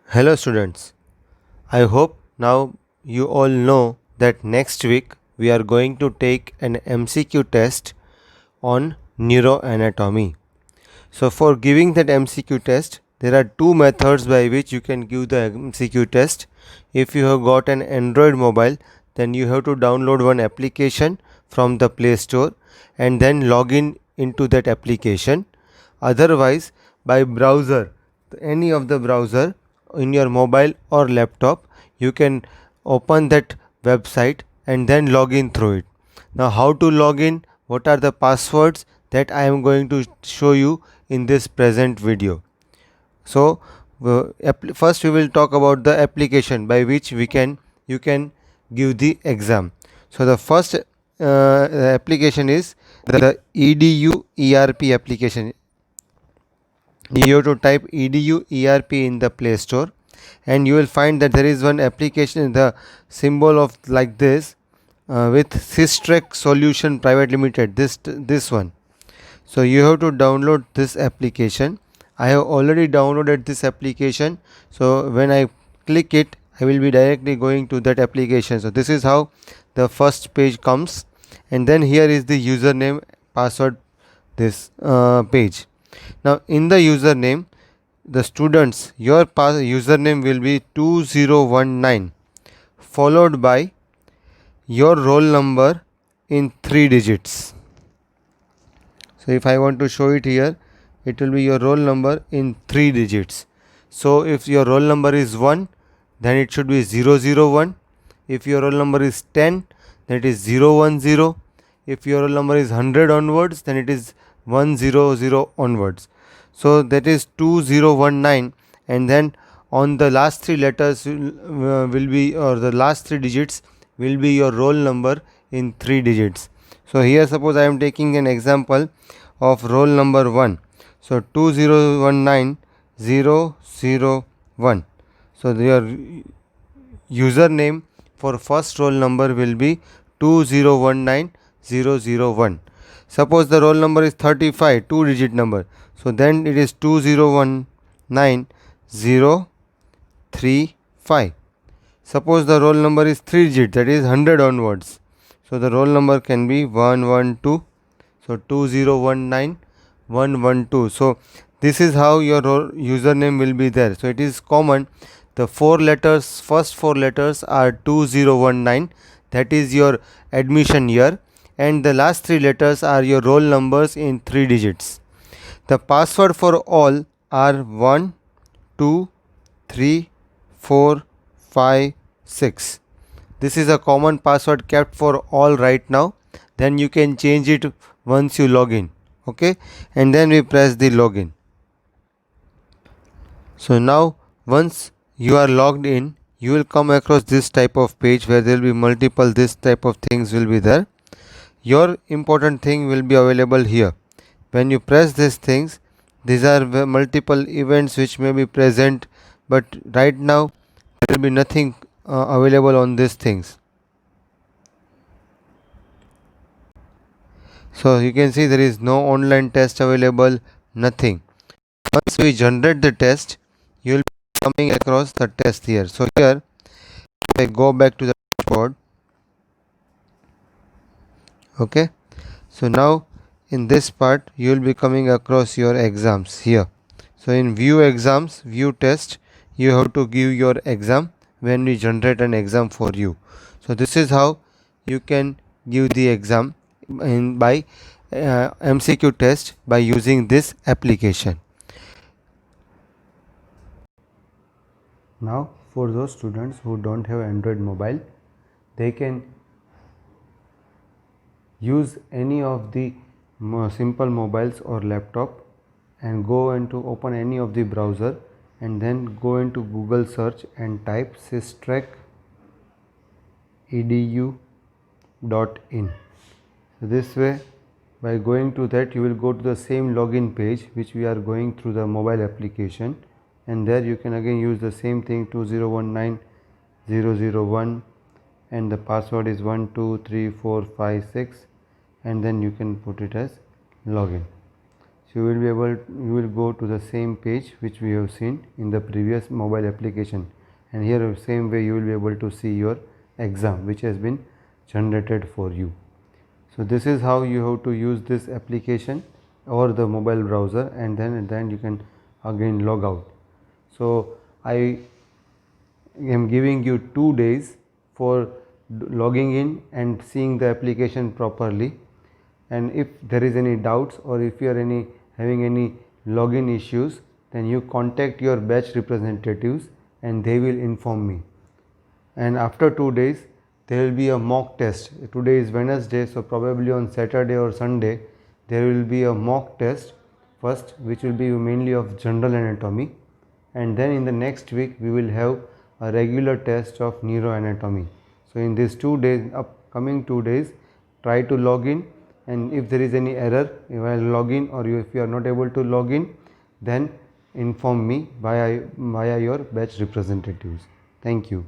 Hello students, I hope now you all know that next week we are going to take an MCQ test on neuroanatomy. So for giving that MCQ test, there are two methods by which you can give the MCQ test. If you have got an Android mobile, then you have to download one application from the Play Store and then log in into that application. Otherwise, by browser, any of the browser in your mobile or laptop, you can open that website and then log in through it. Now, how to log in, what are the passwords, that I am going to show you in this present video. So first we will talk about the application by which you can give the exam. So the first application is the edu erp application. You have to type edu erp in the Play Store and you will find that there is one application, the symbol of like this, with Systrek Solution Private Limited, this one. So you have to download this application. I have already downloaded this application, so when I click it, I will be directly going to that application. So this is how the first page comes, and then here is the username password, this page. Now in the username, the students, your username will be 2019 followed by your roll number in 3 digits. So if I want to show it here, it will be your roll number in 3 digits. So if your roll number is 1, then it should be 001. If your roll number is 10, then it is 010. If your roll number is 100 onwards, then it is 100 onwards. So that is 2019, and then on the last 3 letters will be, or the last 3 digits will be your roll number in 3 digits. So here suppose I am taking an example of roll number 1. So 2019001. So your username for first roll number will be 2019001. Suppose the roll number is 35, 2 digit number. So then it is 2019035. Suppose the roll number is 3 digit, that is 100 onwards. So the roll number can be 112. So 2019112. So this is how your username will be there. So it is common. The first four letters are 2019, that is your admission year, and the last 3 letters are your roll numbers in 3 digits. The password for all are 1, 2, 3, 4, 5, 6. This is a common password kept for all right now. Then you can change it once you log in. Okay, and then we press the login. So now once you are logged in, you will come across this type of page where there will be multiple this type of things will be there. Your important thing will be available here. When you press these things, these are multiple events which may be present, but right now there will be nothing available on these things. So you can see there is no online test available, nothing. Once we generate the test, you will be coming across the test here. So here, if I go back to the dashboard, okay. So now in this part, you will be coming across your exams here. So in view exams, view test, you have to give your exam when we generate an exam for you. So this is how you can give the exam by MCQ test by using this application. Now for those students who don't have Android mobile, they can use any of the simple mobiles or laptop and go into open any of the browser and then go into Google search and type systrek edu.in. So this way, by going to that, you will go to the same login page which we are going through the mobile application, and there you can again use the same thing, 2019001, and the password is 123456, and then you can put it as login. So you will go to the same page which we have seen in the previous mobile application, and here the same way you will be able to see your exam which has been generated for you. So this is how you have to use this application or the mobile browser, and then at the end you can again log out. So I am giving you 2 days for logging in and seeing the application properly, and if there is any doubts or if you are having any login issues, then you contact your batch representatives and they will inform me. And after 2 days there will be a mock test. Today is Wednesday, so probably on Saturday or Sunday there will be a mock test first, which will be mainly of general anatomy, and then in the next week we will have a regular test of neuroanatomy. So in these 2 days, upcoming 2 days, try to log in, and if there is any error while login or if you are not able to log in, then inform me via your batch representatives. Thank you.